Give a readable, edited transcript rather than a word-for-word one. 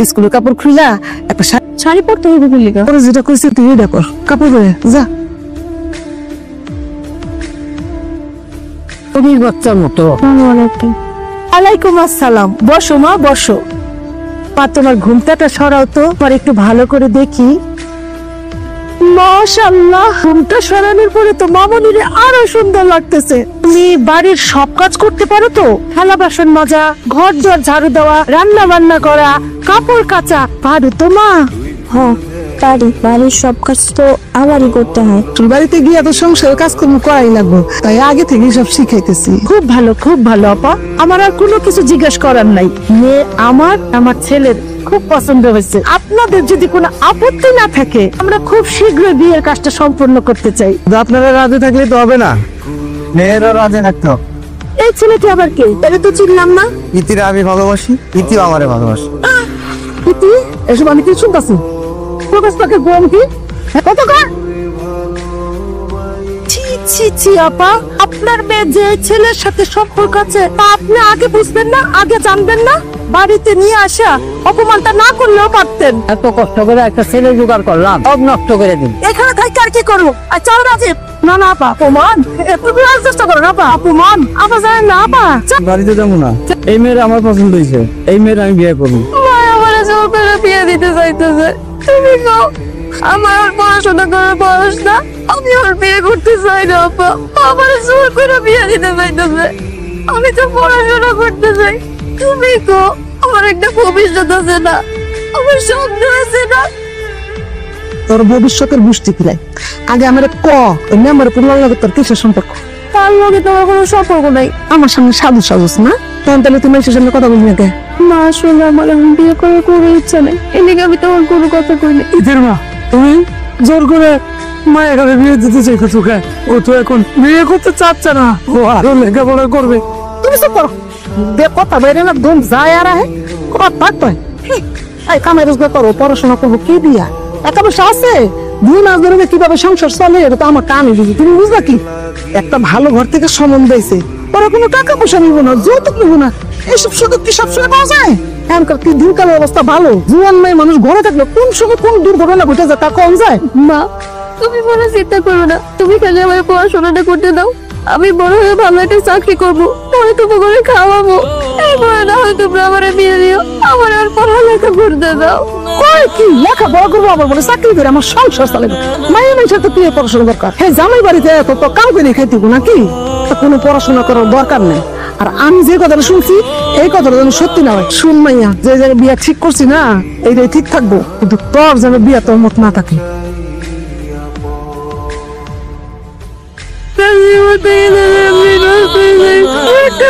স্কুলের কাপড় খুলা একটা শাড়ি পরতে হবে বললি যেটা কইছে তুই এটা কর কাপড় পরে যা তুমি বাচ্চার মতো। ওয়ালাইকুম আসসালাম। বসো মা বসো। পা তোমার ঘুমটাটা সরাও তো একটু ভালো করে দেখি। মাশাআল্লাহ, ঘুমটা সরানোর পরে তো মামুনিরে আরো সুন্দর লাগতেছে। তুমি বাড়ির সব কাজ করতে পারো তো? থালা বাসন মাজা, ঘর দর ঝাড়ু দেওয়া, রান্না বান্না করা, কাপড় কাচা পারো তো মা? হ্যাঁ পারি, বাড়ির সব কাজ তো আমারই করতে হয়। তোর বাড়িতে গিয়ে তো সংসারের কাজকর্ম করাই লাগবো, তাই আগে থেকে সব শিখাইতেছি। খুব ভালো খুব ভালো আপা, আমার আর কোনো কিছু জিজ্ঞেস করার নাই। মেয়ে আমার ছেলের খুব পছন্দ হয়েছে। আপনাদের যদি কোনো আপত্তি না থাকে আমরা খুব শীঘ্রই বিয়ের কাজটা সম্পূর্ণ করতে চাই। আপনারা রাজি থাকলে তো হবে না, মেয়েরা রাজি থাকতে হবে। এই ছেলেটি আবার কে? এটা তো চিনলাম না। ইতিরা আমি ভালোবাসি, ইতিও আমারে ভালোবাসি। ইতি, এসব আমি কি শুনতেছি? প্রকাশ পাকে গরম কি কত কর? ছি ছি আপা, আপনার মেয়ে যে ছেলের সাথে সম্পর্ক আছে তা আপনি আগে বুঝবেন না, আগে জানবেন না? বাড়িতে নিয়ে আসা অপমানটা না করলেও পারতেন। এত কষ্ট করে একটা ছেলে জোগাড় করলাম, সব নষ্ট করে দিন। এখানে থাকি আর কি করবো? চল রাজীব। না না আপা, অপমান তুমি আর চেষ্টা করো না আপা। অপমান আপা জানেন না আপা। বাড়িতে যাবো না, এই মেয়ের আমার পছন্দ হয়েছে, এই মেয়ের আমি বিয়ে করবো। আমার জোর করে বিয়ে দিতে চাইতেছে। তুমি কও আমার আর পড়াশোনা করার বয়স না, আমি আর বিয়ে করতে চাই না আপা। আমার জোর করে বিয়ে দিতে চাইতেছে, আমি তো পড়াশোনা করতে চাই। তুমি কও আমার একটা ভবিষ্যৎ আছে না, আমার স্বপ্ন আছে না। তোর ভবিষ্যতের বুঝতে কিলাই আগে আমার ক আমার পুরো তোর কিসের সম্পর্ক? তার লগে তোমার কোনো সম্পর্ক নাই। আমার সামনে সাধু সাজুস না, তখন তাহলে তুমি এসে সামনে কথা বলবি না কে? মা আসলে আমার এখন বিয়ে করার কোনো ইচ্ছা নেই, এদিকে আমি তোমার কোনো কথা কইনি। ইতির মা, তুমি জোর করে মায়ের ঘরে বিয়ে দিতে চাইছো তোকে? ও তো এখন বিয়ে করতে চাচ্ছে না, ও আরো লেখাপড়া করবে। তুমি সব করো বে কথা বাইরে না দম যায় আর আহে কথা থাকতো। এই কামাই রোজগার করো, পড়াশোনা করবো কি দিয়া? টাকা পয়সা আছে, 2 মাস ধরে যে কিভাবে সংসার চলে এটা তো আমার কানে বুঝি। তুমি বুঝলা কি? একটা ভালো ঘর থেকে সম্বন্ধ হয়েছে, ওরা কোনো টাকা পয়সা নিব না, যৌতুক নিব না। এইসব সুযোগ কি সবসময় পাওয়া যায়? এখনকার কি দিনকালের অবস্থা ভালো? জুয়ান মেয়ে মানুষ ঘরে থাকলে কোন সময় কোন দুর্ঘটনা ঘটে যায় তা কম যায়। মা তুমি মনে চিন্তা করো না, তুমি খালি আমার পড়াশোনাটা করতে দাও, আমি বড় হয়ে ভালো একটা চাকরি করবো, পরে তোমার ঘরে খাওয়াবো। এরপরে না হয় তোমরা আমার বিয়ে দিও, আমার আর পড়ালেখা করতে দাও। কই কি লেখা বড় করবো আবার বলে চাকরি করে আমার সংসার চালাবো? মায়ের মানুষের তো তুই পড়াশোনা দরকার। হ্যাঁ জামাই বাড়িতে তো কাম করে খাইতে নাকি? কোনো পড়াশোনা করার দরকার নেই। আর আমি যে কথাটা শুনছি এই কথাটা যেন সত্যি না হয়। শুন মাইয়া, যে জায়গায় বিয়া ঠিক করছি না এইটাই ঠিক থাকবো, কিন্তু তোর যেন বিয়া তোর মত না থাকে। একটা